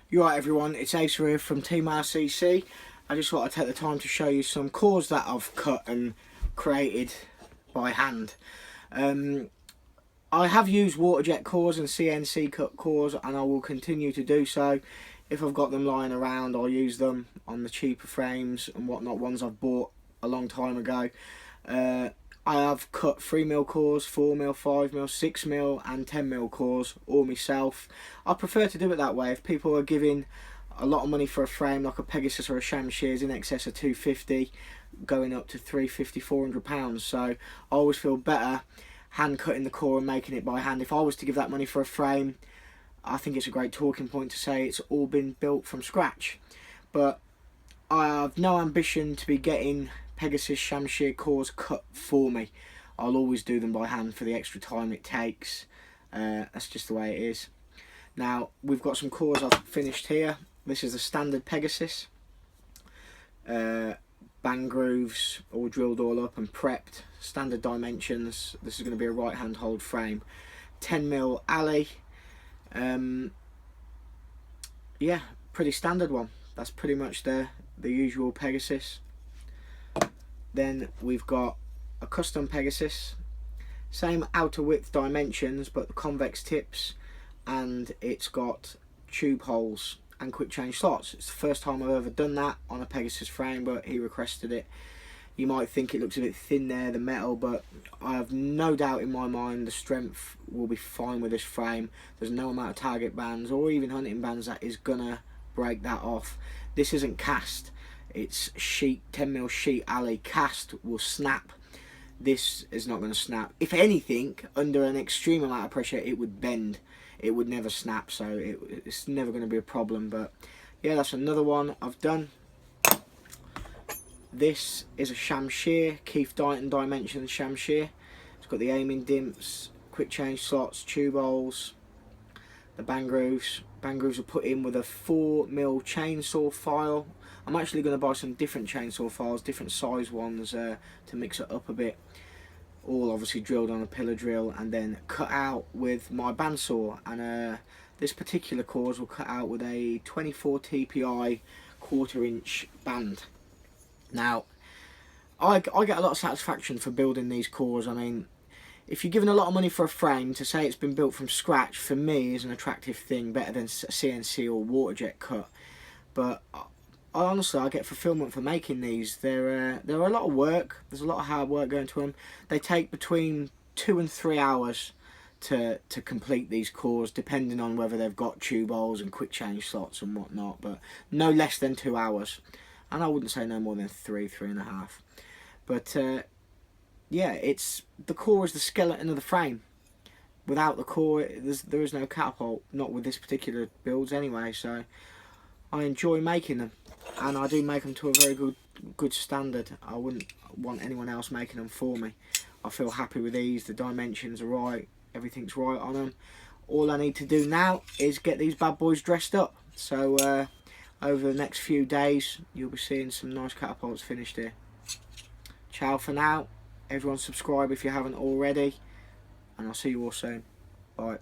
You're right everyone, it's Ace here from Team RCC. I just thought I'd take the time to show you some cores that I've cut and created by hand. I have used water jet cores and CNC cut cores, and I will continue to do so. If I've got them lying around, I'll use them on the cheaper frames and whatnot, ones I've bought a long time ago. I have cut 3mm cores, 4mm, 5mm, 6mm and 10mm cores all myself. I prefer to do it that way. If people are giving a lot of money for a frame like a Pegasus or a Shamshir in excess of 250, going up to 350, 400 pounds, so I always feel better hand cutting the core and making it by hand. If I was to give that money for a frame, I think it's a great talking point to say it's all been built from scratch. But I have no ambition to be getting Pegasus Shamshir cores cut for me. I'll always do them by hand for the extra time it takes. That's just the way it is. Now we've got some cores I've finished here. This is a standard Pegasus. Bang grooves all drilled all up and prepped. Standard dimensions. This is going to be a right hand hold frame. 10mm alley. Yeah, pretty standard one. That's pretty much the usual Pegasus. Then we've got a custom Pegasus, same outer width dimensions but the convex tips, and it's got tube holes and quick change slots. It's the first time I've ever done that on a Pegasus frame, but he requested it. You might think it looks a bit thin there, the metal, but I have no doubt in my mind the strength will be fine with this frame. There's no amount of target bands or even hunting bands that is gonna break that off. This isn't cast. It's sheet, 10mm sheet alley. Cast will snap. This is not going to snap. If anything, under an extreme amount of pressure, it would bend. It would never snap, so it's never going to be a problem. But yeah, that's another one I've done. This is a Shamshir, Keith Dighton Dimensions Shamshir. It's got the aiming dimps, quick change slots, tube holes, the bang grooves. Bang grooves are put in with a 4mm chainsaw file. I'm actually going to buy some different chainsaw files, different size ones, to mix it up a bit. All obviously drilled on a pillar drill and then cut out with my bandsaw. And this particular cores will cut out with a 24 TPI 1/4 inch band. Now, I get a lot of satisfaction for building these cores. I mean, if you're giving a lot of money for a frame, to say it's been built from scratch for me is an attractive thing, better than CNC or water jet cut. But honestly, I get fulfillment for making these. They're a lot of work. There's a lot of hard work going to them. They take between 2 and 3 hours to complete these cores, depending on whether they've got tube holes and quick change slots and whatnot. But no less than 2 hours, and I wouldn't say no more than 3.5. But yeah, the core is the skeleton of the frame. Without the core, there is no catapult. Not with this particular builds anyway. So I enjoy making them, and I do make them to a very good standard. I wouldn't want anyone else making them for me. I feel happy with these. The dimensions are right. Everything's right on them. All I need to do now is get these bad boys dressed up. So over the next few days, you'll be seeing some nice catapults finished here. Ciao for now. Everyone subscribe if you haven't already, and I'll see you all soon. Bye.